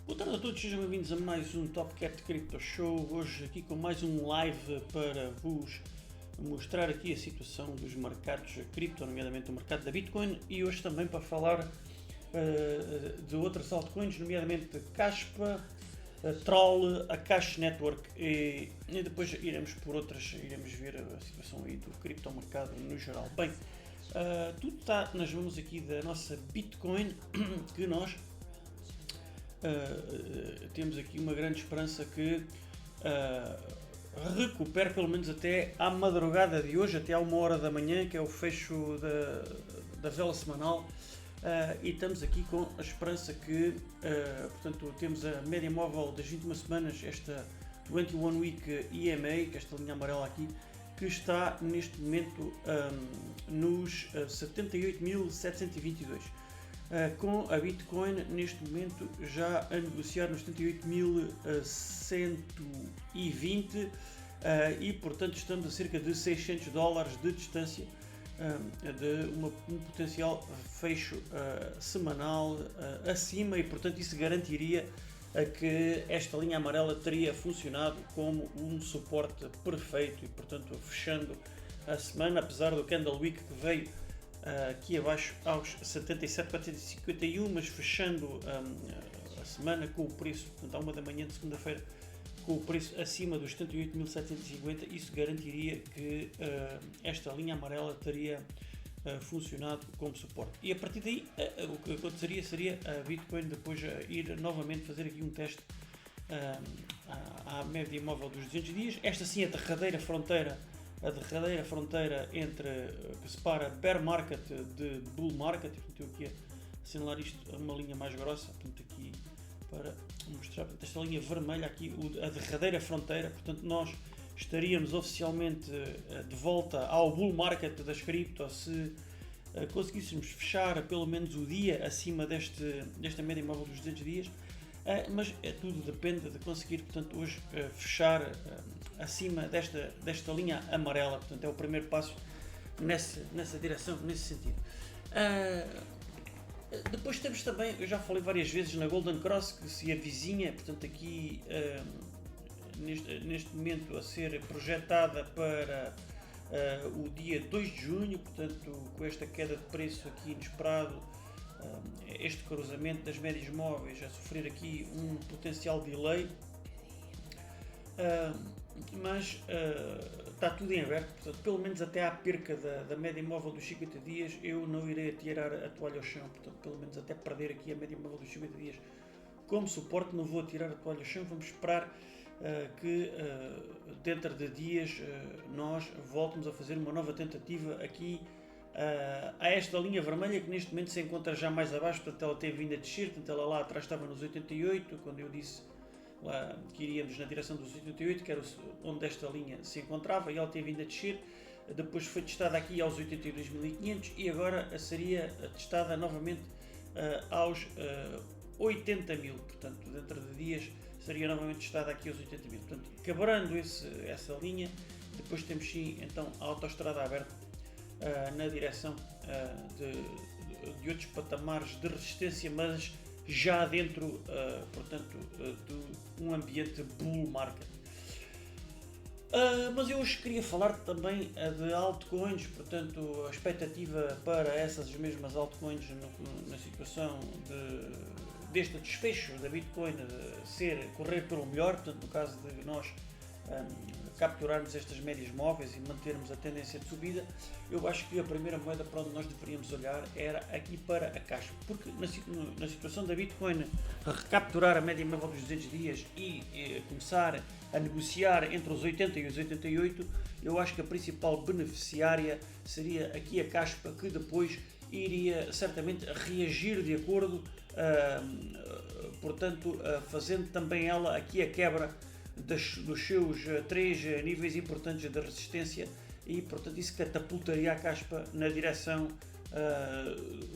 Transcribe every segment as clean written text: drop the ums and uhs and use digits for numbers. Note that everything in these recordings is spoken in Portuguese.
Boa tarde a todos, sejam bem-vindos a mais um Top Cat Crypto Show. Hoje aqui com mais um live para vos mostrar aqui a situação dos mercados cripto, nomeadamente o mercado da Bitcoin, e hoje também para falar de outras altcoins, nomeadamente Kaspa, Troll, a Cash Network e depois iremos ver a situação aí do criptomercado no geral. Bem, tudo está nas mãos aqui da nossa Bitcoin, que nós temos aqui uma grande esperança que recupere pelo menos até à madrugada de hoje, até à 1h da manhã, que é o fecho da vela semanal, e estamos aqui com a esperança que, portanto, temos a média móvel das 21 semanas, esta 21 Week EMA, que é esta linha amarela aqui, que está neste momento nos 78.722. Com a Bitcoin neste momento já a negociar nos 78.120 e portanto estamos a cerca de $600 de distância de um potencial fecho semanal acima, e portanto isso garantiria que esta linha amarela teria funcionado como um suporte perfeito e portanto fechando a semana, apesar do Candle Week que veio aqui abaixo aos 77.451, mas fechando a semana com o preço, portanto à 1 da manhã de segunda-feira, com o preço acima dos 78.750, isso garantiria que esta linha amarela teria funcionado como suporte. E a partir daí o que aconteceria seria a Bitcoin depois ir novamente fazer aqui um teste à média móvel dos 200 dias. Esta sim é a derradeira fronteira entre que separa bear market de bull market. Portanto, eu aqui a assinalar isto a uma linha mais grossa, portanto, aqui para mostrar, portanto, esta linha vermelha aqui, a derradeira fronteira. Portanto, nós estaríamos oficialmente de volta ao bull market das cripto se conseguíssemos fechar pelo menos o dia acima desta média móvel dos 200 dias. Mas tudo depende de conseguir, portanto, hoje fechar acima desta linha amarela. Portanto, é o primeiro passo nessa direção, nesse sentido. Depois temos também, eu já falei várias vezes na Golden Cross, que se avizinha, portanto, aqui neste momento a ser projetada para o dia 2 de junho, portanto, com esta queda de preço aqui inesperado, este cruzamento das médias móveis a sofrer aqui um potencial delay, mas está tudo em aberto, portanto, pelo menos até à perca da média móvel dos 50 dias eu não irei atirar a toalha ao chão, portanto, pelo menos até perder aqui a média móvel dos 50 dias como suporte não vou atirar a toalha ao chão. Vamos esperar que dentro de dias nós voltemos a fazer uma nova tentativa aqui a esta linha vermelha, que neste momento se encontra já mais abaixo. Portanto, ela tem vindo a descer, portanto, ela lá atrás estava nos 88, quando eu disse lá que iríamos na direção dos 88, que era onde esta linha se encontrava, e ela tem vindo a descer. Depois foi testada aqui aos 82.500 e agora seria testada novamente aos 80.000, portanto dentro de dias seria novamente testada aqui aos 80.000. Portanto, quebrando essa linha, depois temos sim então a autoestrada aberta na direção de outros patamares de resistência, mas já dentro, portanto, de um ambiente bull market. Mas eu hoje queria falar também de altcoins, portanto, a expectativa para essas mesmas altcoins na situação deste desfecho da Bitcoin correr pelo melhor, portanto, no caso de nós capturarmos estas médias móveis e mantermos a tendência de subida, eu acho que a primeira moeda para onde nós deveríamos olhar era aqui para a Kaspa, porque na situação da Bitcoin recapturar a média móvel dos 200 dias e começar a negociar entre os 80 e os 88, eu acho que a principal beneficiária seria aqui a Kaspa, que depois iria certamente reagir de acordo, portanto, fazendo também ela aqui a quebra dos seus 3 níveis importantes de resistência, e portanto isso catapultaria a Kaspa na direção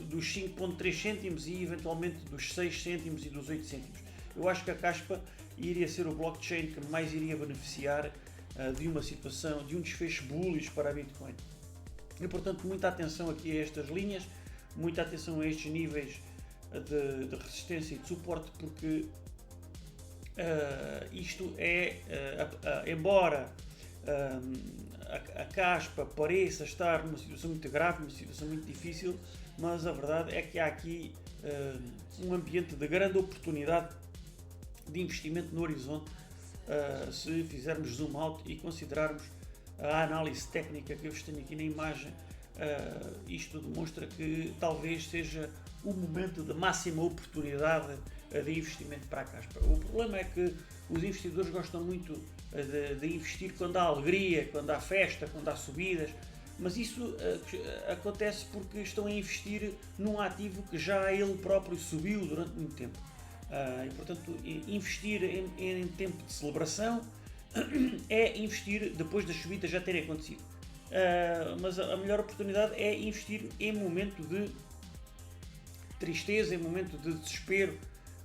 dos 5.3 cêntimos e eventualmente dos 6 cêntimos e dos 8 cêntimos. Eu acho que a Kaspa iria ser o blockchain que mais iria beneficiar de uma situação, de um desfecho bullish para a Bitcoin. E portanto muita atenção aqui a estas linhas, muita atenção a estes níveis de resistência e de suporte, porque isto é, embora a Caspa pareça estar numa situação muito grave, numa situação muito difícil, mas a verdade é que há aqui um ambiente de grande oportunidade de investimento no horizonte, se fizermos zoom out e considerarmos a análise técnica que eu vos tenho aqui na imagem. Isto demonstra que talvez seja o momento de máxima oportunidade de investimento para a Caspa. O problema é que os investidores gostam muito de investir quando há alegria, quando há festa, quando há subidas, mas isso acontece porque estão a investir num ativo que já ele próprio subiu durante muito tempo. E portanto, investir em tempo de celebração é investir depois das subidas já terem acontecido. Mas a melhor oportunidade é investir em momento de tristeza, em momento de desespero.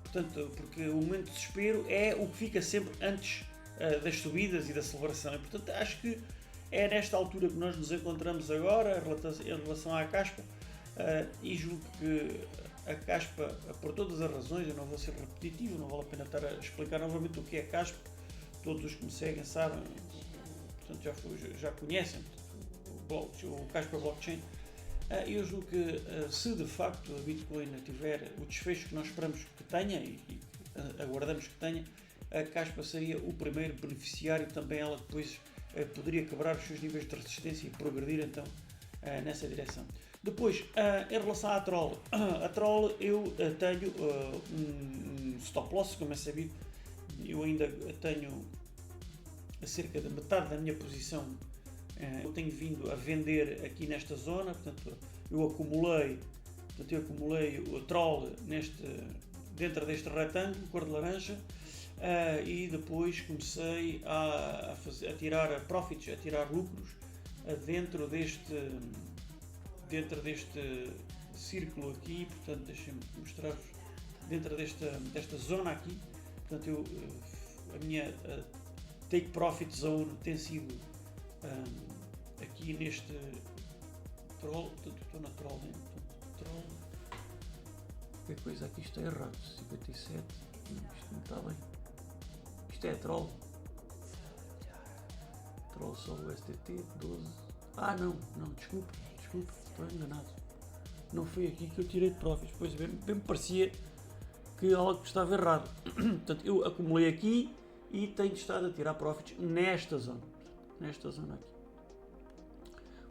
Portanto, porque o momento de desespero é o que fica sempre antes das subidas e da celebração. E, portanto, acho que é nesta altura que nós nos encontramos agora em relação à Caspa, e julgo que a Caspa, por todas as razões, eu não vou ser repetitivo, não vale a pena estar a explicar novamente o que é a Caspa, todos os que me seguem sabem, portanto já conhecem o Caspa Blockchain. Eu julgo que se de facto a Bitcoin tiver o desfecho que nós esperamos que tenha e aguardamos que tenha, a Caspa seria o primeiro beneficiário, também ela depois poderia quebrar os seus níveis de resistência e progredir então nessa direção. Depois, em relação à Troll, a Troll eu tenho um stop loss, como é sabido, eu ainda tenho cerca de metade da minha posição. Eu tenho vindo a vender aqui nesta zona, portanto eu acumulei o Troll dentro deste retângulo, cor de laranja, e depois comecei a tirar profits, a tirar lucros dentro deste círculo aqui. Portanto, deixem-me mostrar-vos dentro desta zona aqui. Portanto, a minha take profit zone tem sido aqui neste Troll. Portanto, estou na Troll dentro. Troll. Qualquer coisa aqui está errado. 57. Isto não está bem. Isto é Troll. Troll só o STT 12. Não, desculpe, estou enganado. Não foi aqui que eu tirei de profits. Pois bem me parecia que algo estava errado. Portanto, eu acumulei aqui e tenho estado a tirar profits nesta zona aqui.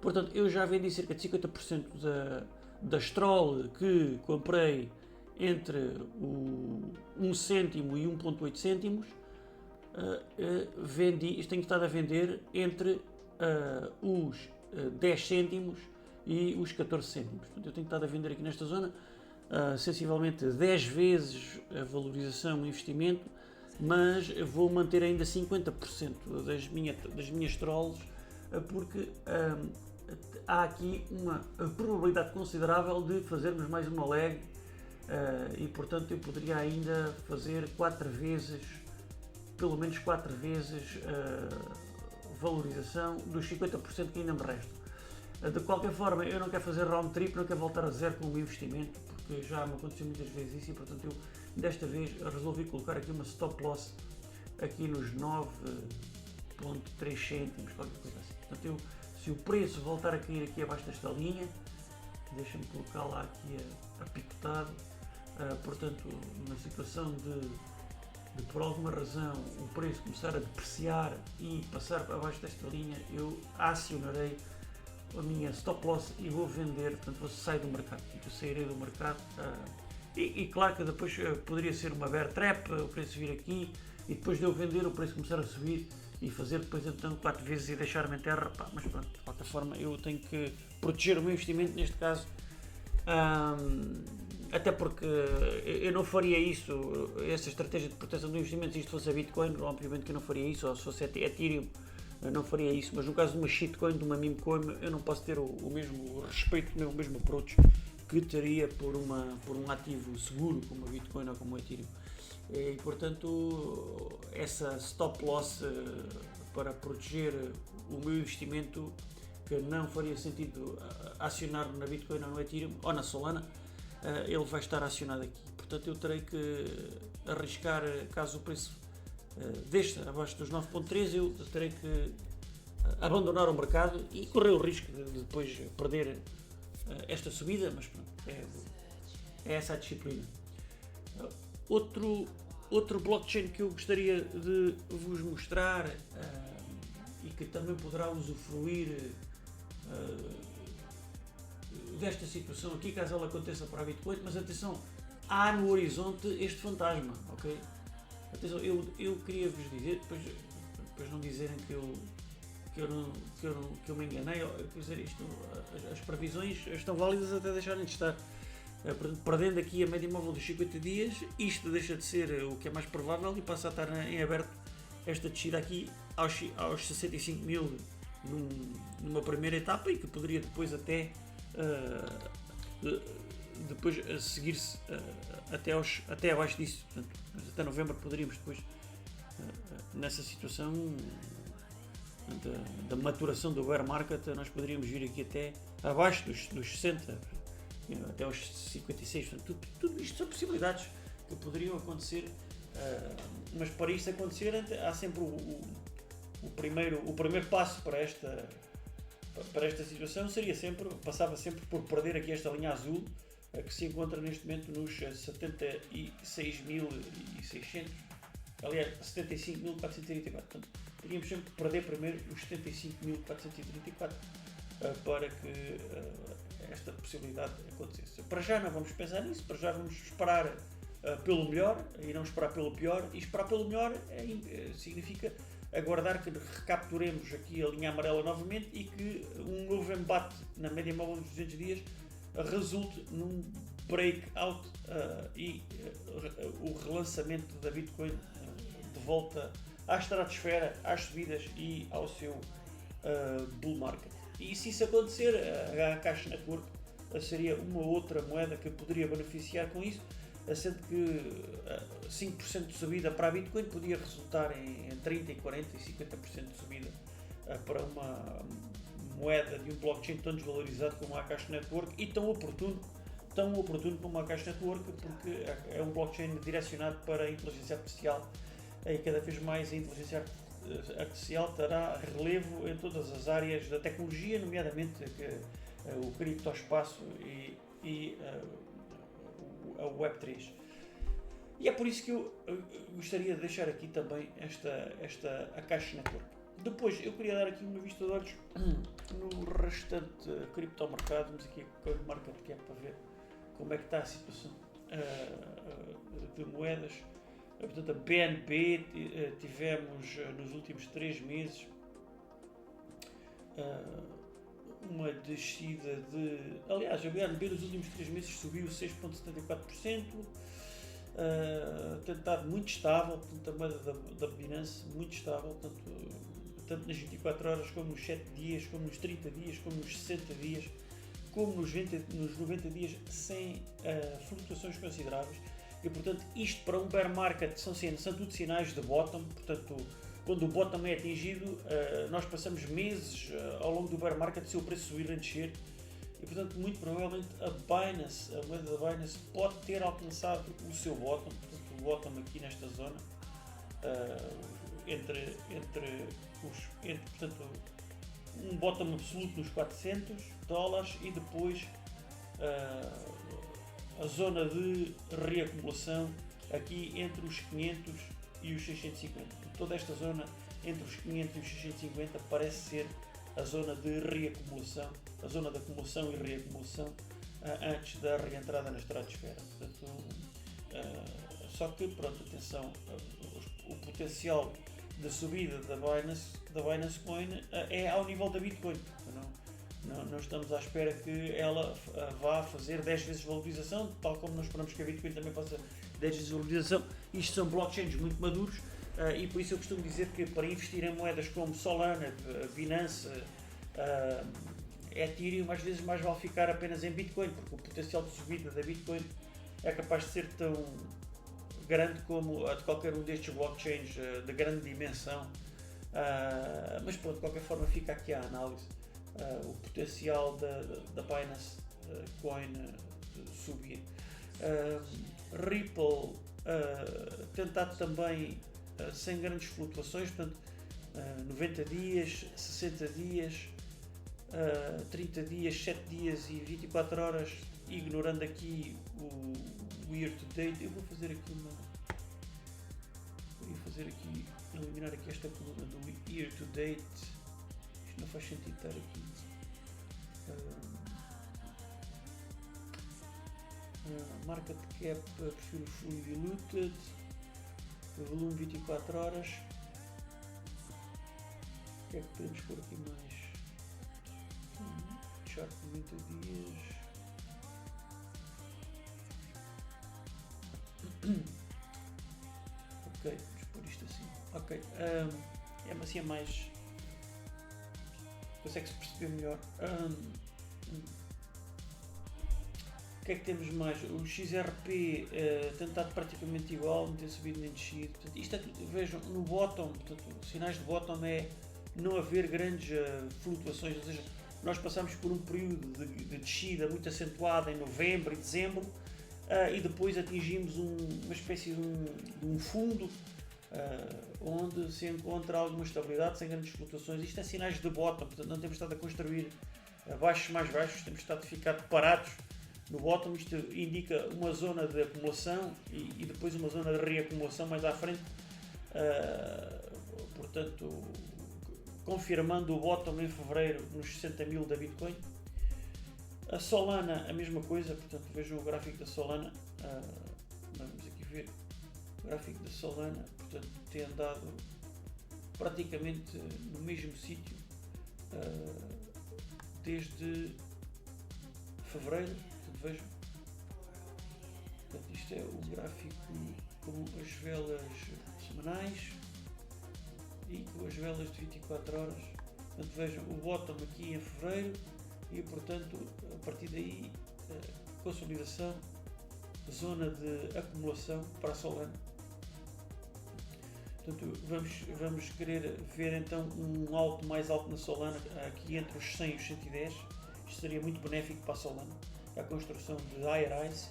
Portanto, eu já vendi cerca de 50% das Troll que comprei entre o 1 cêntimo e 1,8 cêntimos. Tenho estado a vender entre os 10 cêntimos e os 14 cêntimos. Portanto, eu tenho estado a vender aqui nesta zona sensivelmente 10 vezes a valorização e investimento, mas vou manter ainda 50% das minhas Trolls, porque há aqui uma probabilidade considerável de fazermos mais uma leg, e portanto eu poderia ainda fazer pelo menos 4 vezes valorização dos 50% que ainda me restam. De qualquer forma, eu não quero fazer round trip, não quero voltar a zero com o meu investimento, porque já me aconteceu muitas vezes isso, e portanto eu desta vez resolvi colocar aqui uma stop loss aqui nos 9,3 cêntimos, qualquer coisa assim. Portanto, se o preço voltar a cair aqui abaixo desta linha, deixa-me colocar lá aqui a picotado, portanto, numa situação de por alguma razão o preço começar a depreciar e passar para abaixo desta linha, eu acionarei a minha stop loss e vou vender, portanto vou sair do mercado, eu sairei do mercado, e claro que depois poderia ser uma bear trap, o preço vir aqui e depois de eu vender o preço começar a subir e fazer depois então 4 vezes e deixar-me em terra, mas pronto, de qualquer forma eu tenho que proteger o meu investimento neste caso, até porque eu não faria isso, essa estratégia de proteção do investimento, se isto fosse a Bitcoin, obviamente que eu não faria isso, ou se fosse a Ethereum, não faria isso, mas no caso de uma shitcoin, de uma meme coin, eu não posso ter o mesmo respeito, o mesmo approach que teria por um ativo seguro como a Bitcoin ou como o Ethereum. E portanto, essa stop loss para proteger o meu investimento, que não faria sentido acionar na Bitcoin ou no Ethereum ou na Solana, ele vai estar acionado aqui. Portanto, eu terei que arriscar, caso o preço deixa abaixo dos 9.3, eu terei que abandonar o mercado e correr o risco de depois perder esta subida, mas pronto, é essa a disciplina. Outro blockchain que eu gostaria de vos mostrar e que também poderá usufruir desta situação aqui, caso ela aconteça para a Bitcoin, mas atenção, há no horizonte este fantasma, ok? Atenção, eu queria vos dizer, depois não dizerem que eu me enganei, quer dizer, as previsões estão válidas até deixarem de estar. Perdendo aqui a média móvel dos 50 dias, isto deixa de ser o que é mais provável e passa a estar em aberto esta descida aqui aos 65 mil numa primeira etapa e que poderia depois até depois seguir-se até abaixo disso. Portanto, até novembro poderíamos depois nessa situação da maturação do bear market, nós poderíamos vir aqui até abaixo dos 60, até aos 56. Portanto, tudo isto são possibilidades que poderiam acontecer, mas para isto acontecer há sempre o primeiro passo para esta situação passava sempre por perder aqui esta linha azul que se encontra neste momento nos 76.600, aliás 75.434. Portanto, teríamos sempre que perder primeiro os 75.434 para que esta possibilidade acontecesse. Para já não vamos pensar nisso, para já vamos esperar pelo melhor e não esperar pelo pior, e esperar pelo melhor significa aguardar que recapturemos aqui a linha amarela novamente e que um novo embate na média móvel dos 200 dias resulte num breakout e o relançamento da Bitcoin de volta à estratosfera, às subidas e ao seu bull market. E se isso acontecer, a Cash Network seria uma outra moeda que poderia beneficiar com isso, sendo que 5% de subida para a Bitcoin podia resultar em 30%, 40% e 50% de subida para uma moeda de um blockchain tão desvalorizado como a Cash Network e tão oportuno como a Cash Network, porque é um blockchain direcionado para a inteligência artificial e cada vez mais a inteligência artificial terá relevo em todas as áreas da tecnologia, nomeadamente o criptoespaço e a Web3. E é por isso que eu gostaria de deixar aqui também a Cash Network. Depois eu queria dar aqui uma vista de olhos no restante criptomercado, vamos aqui com o market cap para ver como é que está a situação de moedas. Portanto, a BNB tivemos nos últimos 3 meses uma descida aliás, a BNB nos últimos 3 meses subiu 6,74%, tem estado muito estável, portanto, a moeda da Binance muito estável, tanto nas 24 horas, como nos 7 dias, como nos 30 dias, como nos 60 dias, como nos 90 dias, sem flutuações consideráveis. E, portanto, isto para um bear market são tudo sinais de bottom. Portanto, quando o bottom é atingido, nós passamos meses ao longo do bear market se o preço subir e descer. E, portanto, muito provavelmente a moeda da Binance pode ter alcançado o seu bottom. Portanto, o bottom aqui nesta zona, portanto, um bottom absoluto nos $400 e depois a zona de reacumulação aqui entre os 500 e os 650. Toda esta zona entre os 500 e os 650 parece ser a zona de reacumulação, a zona de acumulação e reacumulação antes da reentrada na estratosfera. Portanto, só que, pronto, atenção, o potencial de subida da Binance Coin é ao nível da Bitcoin. Não estamos à espera que ela vá fazer 10 vezes valorização, tal como nós esperamos que a Bitcoin também faça 10 vezes valorização. Isto são blockchains muito maduros e por isso eu costumo dizer que para investir em moedas como Solana, Binance, Ethereum, às vezes mais vale ficar apenas em Bitcoin, porque o potencial de subida da Bitcoin é capaz de ser tão grande como a de qualquer um destes blockchains de grande dimensão. Mas pronto, de qualquer forma fica aqui a análise. O potencial da Binance Coin subir. Ripple tentado também sem grandes flutuações, portanto 90 dias, 60 dias, 30 dias, 7 dias e 24 horas, ignorando aqui o year to date. Eu vou fazer aqui eliminar aqui esta coluna do year to date. Isto não faz sentido estar aqui. Market cap, prefiro fully diluted, volume 24 horas. O que é que podemos pôr aqui mais? Chart de 90 dias. Ok, vamos pôr isto assim. Ok, assim é mais. Consegue-se perceber melhor. O que é que temos mais? O XRP tem estado praticamente igual, não tem subido nem descido. Portanto, isto é tudo, vejam, no bottom, portanto, sinais de bottom é não haver grandes flutuações, ou seja, nós passamos por um período de descida muito acentuada em novembro e dezembro e depois atingimos uma espécie de um fundo onde se encontra alguma estabilidade sem grandes flutuações. Isto é sinais de bottom, portanto não temos estado a construir baixos mais baixos, temos estado a ficar parados no bottom. Isto indica uma zona de acumulação e depois uma zona de reacumulação mais à frente, portanto confirmando o bottom em fevereiro nos 60 mil da Bitcoin. A Solana a mesma coisa, portanto vejam o gráfico da Solana, vamos aqui ver o gráfico da Solana, portanto tem andado praticamente no mesmo sítio desde fevereiro. Vejam, portanto, isto é o gráfico com as velas semanais e com as velas de 24 horas. Portanto, vejam o bottom aqui em fevereiro e, portanto, a partir daí, consolidação, zona de acumulação para a Solana. Portanto, vamos querer ver então um alto mais alto na Solana, aqui entre os 100 e os 110. Isto seria muito benéfico para a Solana. A construção de higher highs,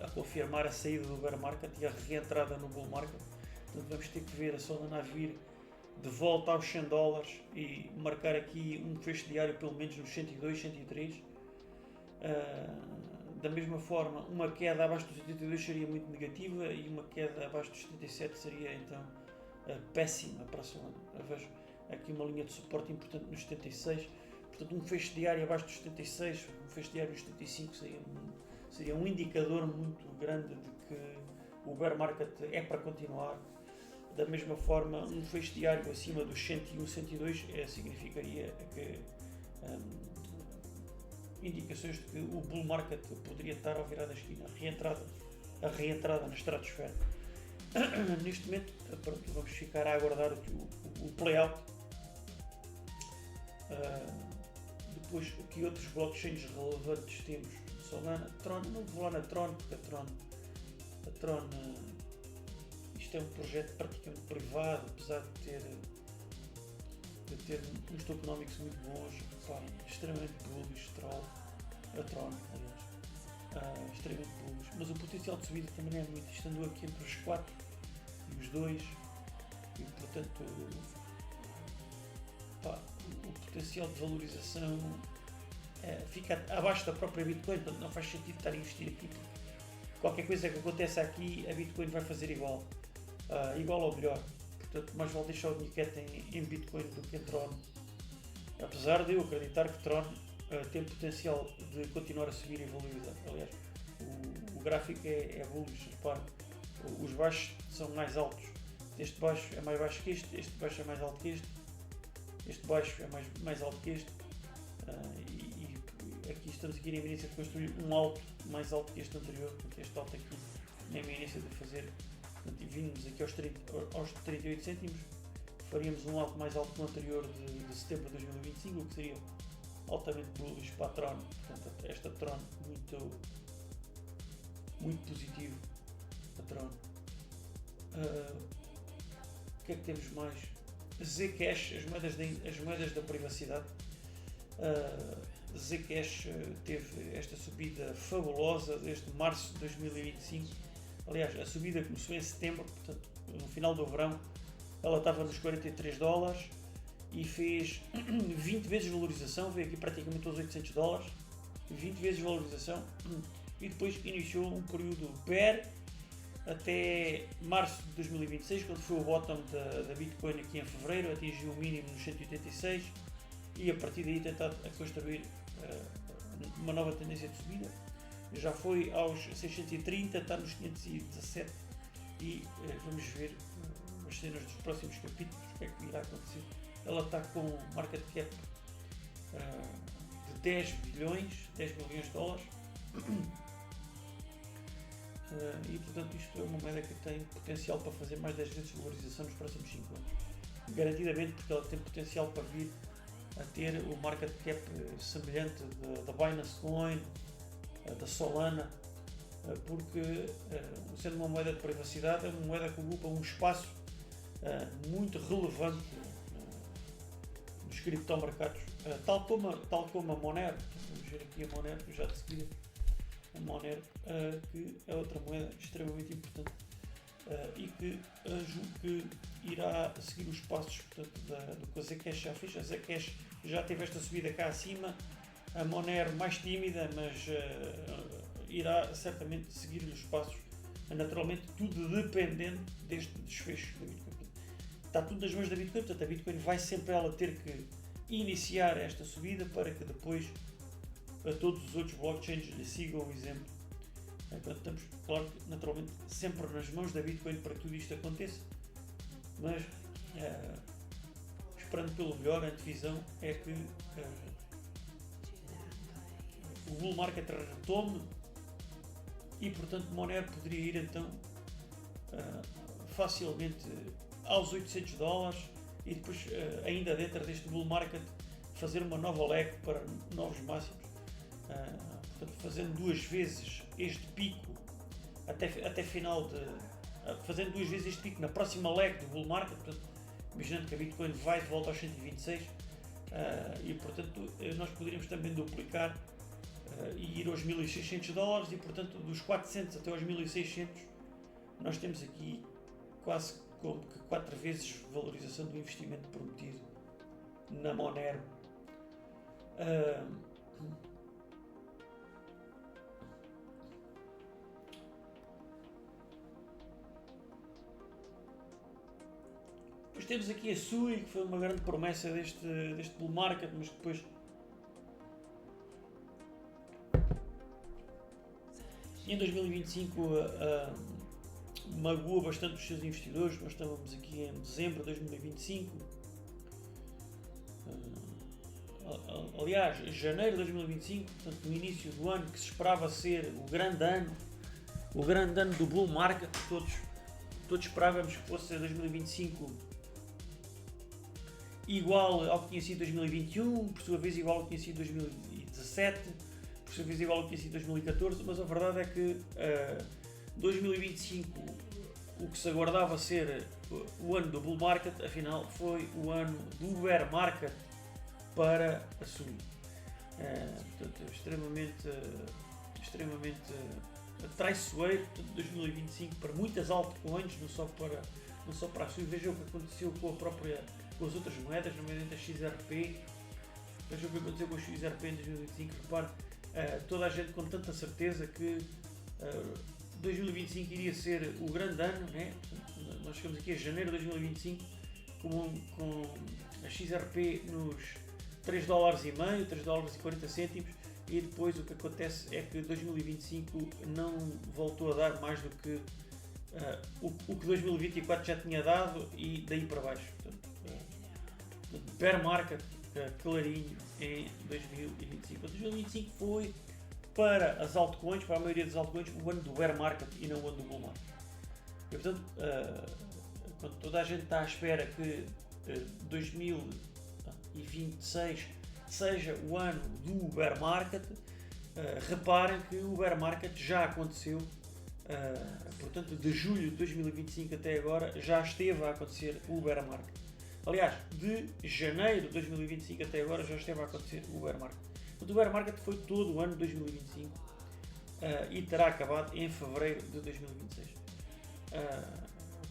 a confirmar a saída do bear market e a reentrada no bull market. Portanto, vamos ter que ver a Solana a vir de volta aos $100 e marcar aqui um fecho diário pelo menos nos 102, 103. Da mesma forma, uma queda abaixo dos 82 seria muito negativa e uma queda abaixo dos 77 seria então péssima para a Solana. Vejo aqui uma linha de suporte importante nos 76. Portanto, um fecho diário abaixo dos 76, um fecho diário dos 75 seria um indicador muito grande de que o bear market é para continuar. Da mesma forma, um fecho diário acima dos 101, 102 significaria que indicações de que o bull market poderia estar ao virar da esquina, a reentrada na estratosfera. Neste momento, pronto, vamos ficar a aguardar o play-out. Depois, que outros blockchains relevantes temos? Solana, Tron, não vou lá na Tron, porque a Tron, isto é um projeto praticamente privado, apesar de ter uns tokenomics muito bons, extremamente bullish, a Tron, aliás, extremamente bullish, mas o potencial de subida também é muito, isto andou aqui entre os 4 e os 2, e portanto, o potencial de valorização fica abaixo da própria Bitcoin, portanto não faz sentido estar a investir aqui, porque qualquer coisa que aconteça aqui, a Bitcoin vai fazer igual ou melhor. Portanto, mais vale deixar o dinheiro quieto em Bitcoin do que em Tron. Apesar de eu acreditar que Tron tem potencial de continuar a subir e valorizar. Aliás, o gráfico é bullish, repare, os baixos são mais altos. Este baixo é mais baixo que este baixo é mais alto que este baixo é mais alto que este. E aqui estamos aqui na iminência de construir um alto mais alto que este anterior, porque este alto aqui na iminência de fazer. Portanto, vimos aqui aos 38 cêntimos, faríamos um alto mais alto que o anterior de setembro de 2025, o que seria altamente bullish para a Tron. Portanto, esta Tron muito positivo, a Tron. O que é que temos mais? Zcash, as moedas da privacidade. Zcash teve esta subida fabulosa desde março de 2025, Aliás, a subida começou em setembro, portanto, no final do verão, ela estava nos 43 dólares e fez 20 vezes valorização, veio aqui praticamente aos 800 dólares, 20 vezes valorização, e depois iniciou um período bear até março de 2026, quando foi o bottom da Bitcoin aqui em fevereiro, atingiu o mínimo nos 186 e a partir daí tentar construir uma nova tendência de subida. Já foi aos 630, está nos 517 e vamos ver as cenas dos próximos capítulos, o que é que irá acontecer. Ela está com market cap de 10 milhões de dólares. E portanto isto é uma moeda que tem potencial para fazer mais 10 vezes valorização nos próximos 5 anos. Garantidamente, porque ela tem potencial para vir a ter o market cap semelhante da Binance Coin, da Solana, porque sendo uma moeda de privacidade, é uma moeda que ocupa um espaço muito relevante nos criptomercados, tal como a Monero. Vamos ver aqui a Monero, já de seguida. A Monero, que é outra moeda extremamente importante e que julgo que irá seguir os passos, portanto, do que a Zcash já fez. A Zcash já teve esta subida cá acima, a Monero mais tímida, mas irá certamente seguir os passos, naturalmente tudo dependendo deste desfecho da Bitcoin. Está tudo nas mãos da Bitcoin, portanto a Bitcoin vai sempre ela ter que iniciar esta subida para que depois a todos os outros blockchains lhe sigam o exemplo. Portanto, estamos, claro, naturalmente, sempre nas mãos da Bitcoin para que tudo isto aconteça, mas esperando pelo melhor, a antevisão é que o bull market retome e, portanto, Monero poderia ir então facilmente aos 800 dólares e depois, ainda dentro deste bull market, fazer uma nova leg para novos máximos. Portanto, fazendo duas vezes este pico até final fazendo duas vezes este pico na próxima leg do bull market, portanto, imaginando que a Bitcoin vai de volta aos 126 e portanto nós poderíamos também duplicar e ir aos 1600 dólares e portanto dos 400 até aos 1600 nós temos aqui quase como que 4 vezes valorização do investimento prometido na Monero. Depois temos aqui a Sui, que foi uma grande promessa deste bull market, mas que depois em 2025 magoou bastante os seus investidores. Nós estávamos aqui em dezembro de 2025. Aliás, janeiro de 2025, portanto, no início do ano que se esperava ser o grande ano do bull market, todos esperávamos que fosse 2025 igual ao que tinha sido 2021, por sua vez igual ao que tinha sido 2017, por sua vez igual ao que tinha sido 2014, mas a verdade é que 2025, o que se aguardava ser o ano do bull market, afinal foi o ano do bear market para a Sui. Portanto, extremamente traiçoeiro, portanto, 2025 para muitas altcoins, não só para a Sui. Vejam o que aconteceu com as outras moedas, nomeadamente a XRP. Vejam o que aconteceu com a XRP em 2025. Repare, toda a gente com tanta certeza que 2025 iria ser o grande ano, né? Nós chegamos aqui a janeiro de 2025 com a XRP nos 3 dólares e meio, 3 dólares e 40 cêntimos, e depois o que acontece é que 2025 não voltou a dar mais do que o que 2024 já tinha dado e daí para baixo. Portanto, bear market clarinho em 2025. 2025 foi para as altcoins, para a maioria das altcoins, o ano do bear market e não o ano do bull market. E portanto, quando toda a gente está à espera que 2026 seja o ano do bear market, reparem que o bear market já aconteceu, portanto de julho de 2025 até agora já esteve a acontecer o bear market. Aliás, de janeiro de 2025 até agora já esteve a acontecer o bear market. Portanto, o bear market foi todo o ano de 2025 e terá acabado em fevereiro de 2026.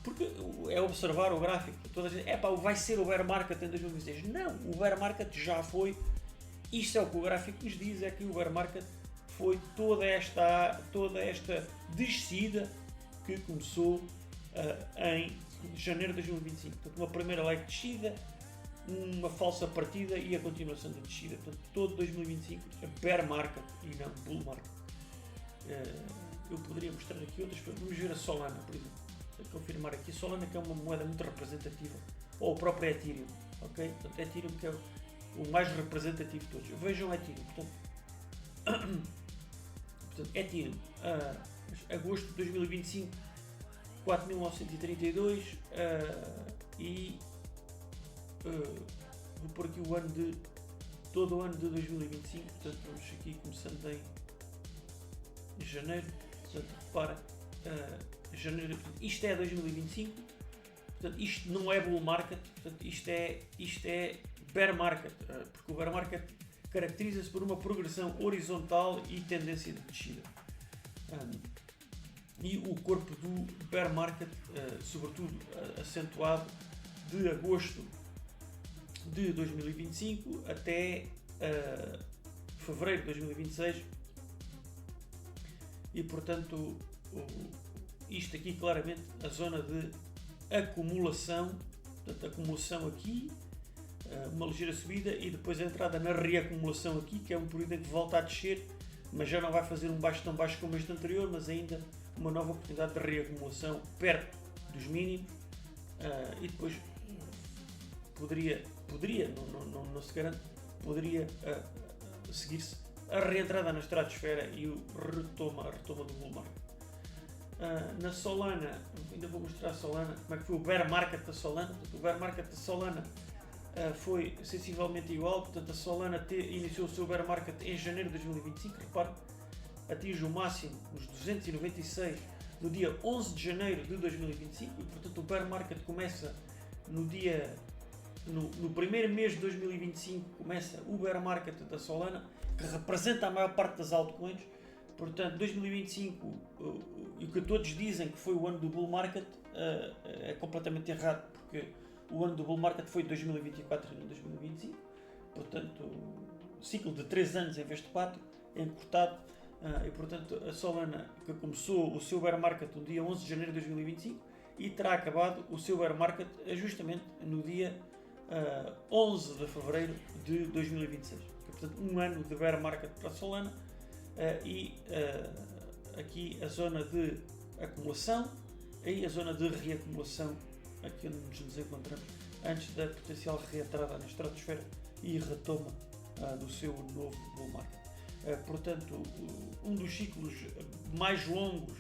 Porque é observar o gráfico, toda a gente, vai ser o bear market em 2026. Não, o bear market já foi. Isto é o que o gráfico nos diz, é que o bear market foi toda esta descida que começou em janeiro de 2025. Portanto, uma primeira leve descida, uma falsa partida e a continuação da descida. Portanto, todo 2025 é bear market e não bull market. Eu poderia mostrar aqui outras, vamos ver a Solana, por exemplo. Vou confirmar aqui, a Solana, que é uma moeda muito representativa, ou o próprio Ethereum, ok? Portanto, Ethereum, que é o mais representativo de todos. Vejam Ethereum, portanto Ethereum, agosto de 2025, 4.932, e vou pôr aqui todo o ano de 2025, portanto vamos aqui começando em janeiro, portanto repara, janeiro, portanto, isto é 2025, portanto isto não é bull market, portanto isto é bear market, porque o bear market caracteriza-se por uma progressão horizontal e tendência de descida. E o corpo do bear market, sobretudo acentuado de agosto de 2025 até fevereiro de 2026, e portanto isto aqui claramente a zona de acumulação, portanto acumulação aqui, uma ligeira subida e depois a entrada na reacumulação aqui, que é um período em que volta a descer, mas já não vai fazer um baixo tão baixo como este anterior, mas ainda uma nova oportunidade de reacumulação perto dos mínimos, e depois poderia não se garante, poderia seguir-se a reentrada na estratosfera e o retoma do bull market. Na Solana, ainda vou mostrar a Solana, como é que foi o bear market da Solana. Portanto, o bear market da Solana foi sensivelmente igual, portanto a Solana iniciou o seu bear market em janeiro de 2025, repare, atinge o máximo, os 296, no dia 11 de janeiro de 2025, e portanto o bear market começa no primeiro mês de 2025, começa o bear market da Solana, que representa a maior parte das altcoins. Portanto, 2025, e o que todos dizem que foi o ano do bull market, é completamente errado, porque o ano do bull market foi de 2024 e não 2025, portanto, ciclo de 3 anos em vez de 4, é encurtado, e portanto a Solana, que começou o seu bear market no dia 11 de janeiro de 2025 e terá acabado o seu bear market justamente no dia 11 de fevereiro de 2026. Portanto, um ano de bear market para a Solana, e aqui a zona de acumulação e a zona de reacumulação, aqui onde nos encontramos, antes da potencial reentrada na estratosfera e retoma do seu novo bull market. Portanto, um dos ciclos mais longos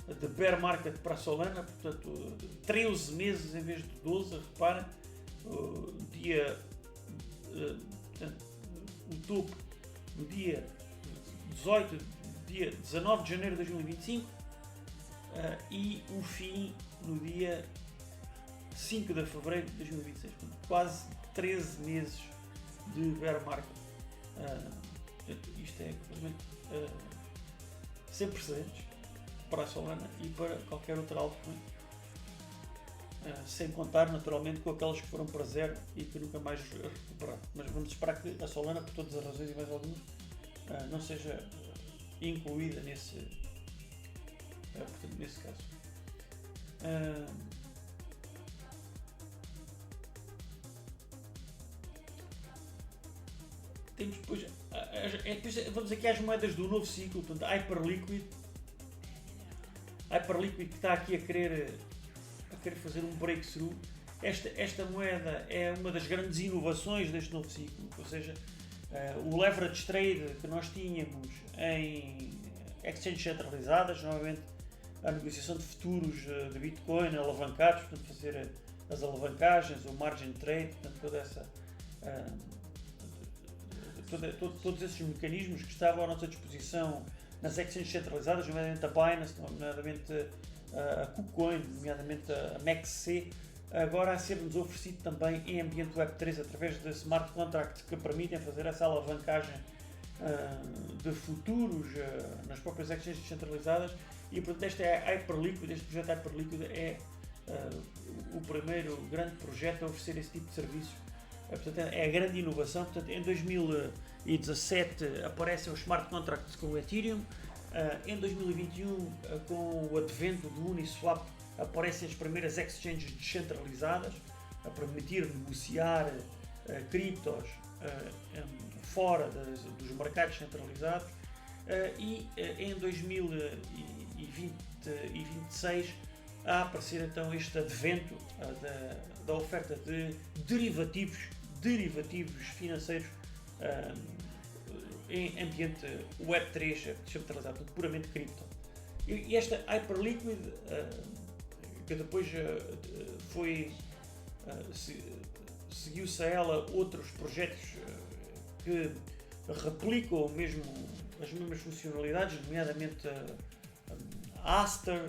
de bear market para a Solana, portanto, 13 meses em vez de 12, repara, o topo no dia 19 de janeiro de 2025, e o fim no dia 5 de fevereiro de 2026, portanto, quase 13 meses de bear market. Isto é completamente sem precedentes para a Solana e para qualquer outra altcoin, sem contar naturalmente com aquelas que foram para zero e que nunca mais recuperaram. Mas vamos esperar que a Solana, por todas as razões e mais algumas, não seja incluída nesse caso. Temos depois, vamos aqui às moedas do novo ciclo, portanto, Hyperliquid que está aqui a querer fazer um breakthrough. Esta moeda é uma das grandes inovações deste novo ciclo, ou seja, o leverage trade que nós tínhamos em exchanges centralizadas, novamente a negociação de futuros de Bitcoin alavancados, portanto fazer as alavancagens, o margin trade, portanto todos esses mecanismos que estavam à nossa disposição nas exchanges centralizadas, nomeadamente a Binance, nomeadamente a KuCoin, nomeadamente a MEXC, agora a ser-nos oferecido também em ambiente Web3 através de smart contracts que permitem fazer essa alavancagem de futuros nas próprias exchanges descentralizadas, e portanto este projeto Hyperliquid é o primeiro grande projeto a oferecer esse tipo de serviços. Portanto, é a grande inovação. Portanto, em 2017 aparecem os smart contracts com o Ethereum. Em 2021, com o advento do Uniswap, aparecem as primeiras exchanges descentralizadas a permitir negociar criptos fora dos mercados centralizados. E em 2026 a aparecer então este advento da oferta de derivativos financeiros em ambiente Web3 descentralizado, puramente cripto. E esta Hyperliquid, que depois seguiu-se a ela outros projetos que replicam as mesmas funcionalidades, nomeadamente a Aster,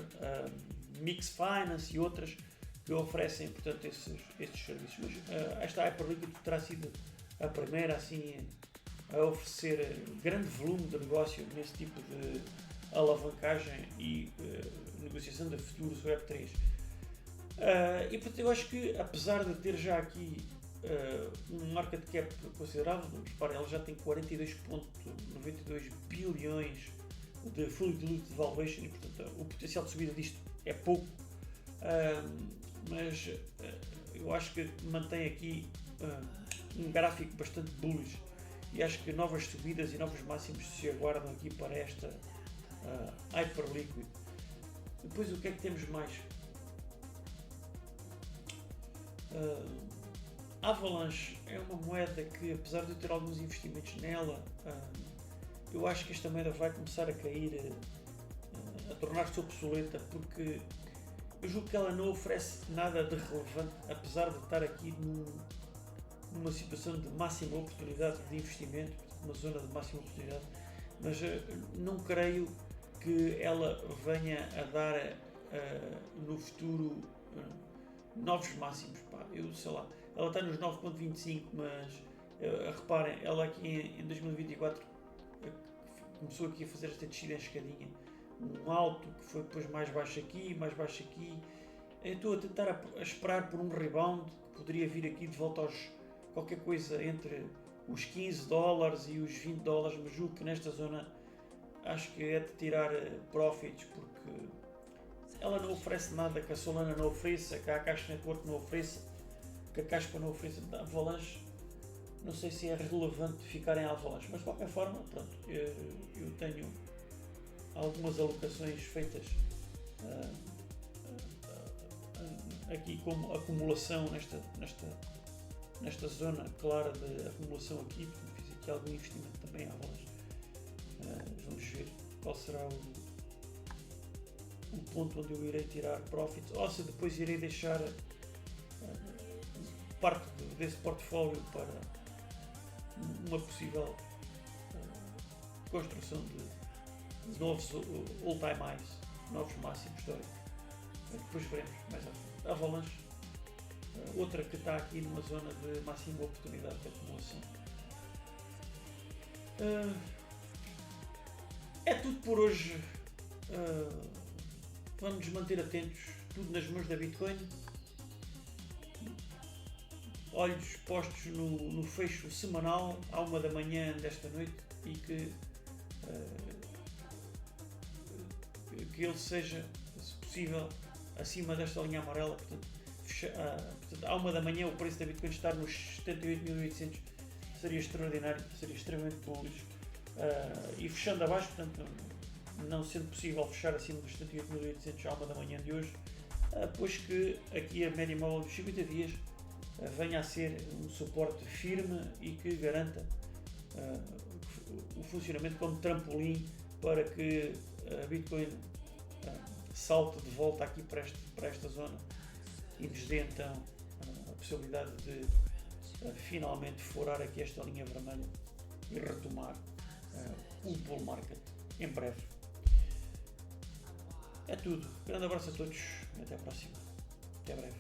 Mix Finance e outras que oferecem, portanto, estes serviços. Mas esta Hyperliquid terá sido a primeira assim a oferecer grande volume de negócio nesse tipo de alavancagem e negociação de futuros Web3. E portanto eu acho que, apesar de ter já aqui um market cap considerável, reparem, ela já tem 42,92 bilhões de fully diluted valuation e portanto o potencial de subida disto é pouco, mas eu acho que mantém aqui um gráfico bastante bullish, e acho que novas subidas e novos máximos se aguardam aqui para esta Hyperliquid. Depois, o que é que temos mais? Avalanche é uma moeda que, apesar de eu ter alguns investimentos nela, eu acho que esta moeda vai começar a cair, a tornar-se obsoleta, porque eu julgo que ela não oferece nada de relevante, apesar de estar aqui numa situação de máxima oportunidade de investimento, uma zona de máxima oportunidade, mas não creio que ela venha a dar no futuro novos máximos. Eu sei lá, ela está nos 9,25, mas reparem, ela aqui em 2024 começou aqui a fazer esta descida em escadinha, um alto que foi depois mais baixo aqui. Eu estou a tentar a esperar por um rebound que poderia vir aqui de volta aos qualquer coisa entre os $15 e os $20, mas julgo que nesta zona acho que é de tirar profits, porque ela não oferece nada que a Solana não ofereça, que a Caixa Network não ofereça, que a Caspa não ofereça. A Avalanche, não sei se é relevante ficar em Avalanche, mas de qualquer forma, pronto, eu tenho algumas alocações feitas aqui como acumulação nesta zona clara de acumulação aqui, porque fiz aqui algum investimento também em Avalanche. Vamos ver qual será o ponto onde eu irei tirar profits, ou se depois irei deixar parte desse portfólio para uma possível construção de novos all-time highs, novos máximos históricos. Depois veremos mais à frente. Avalanche, outra que está aqui numa zona de máxima oportunidade de acumulação. É tudo por hoje. Vamos nos manter atentos, tudo nas mãos da Bitcoin. Olhos postos no fecho semanal à 1 da manhã desta noite, e que ele seja, se possível, acima desta linha amarela. Portanto, à 1 da manhã o preço da Bitcoin estar nos 78.800 seria extraordinário, seria extremamente bullish. E fechando abaixo, portanto, não sendo possível fechar acima dos 78.800 à 1 da manhã de hoje, pois que aqui a média móvel dos 50 dias venha a ser um suporte firme e que garanta o funcionamento como trampolim para que a Bitcoin salte de volta aqui para esta zona e nos dê então a possibilidade de finalmente furar aqui esta linha vermelha e retomar o bull market em breve. É tudo. Grande abraço a todos e até a próxima. Até breve.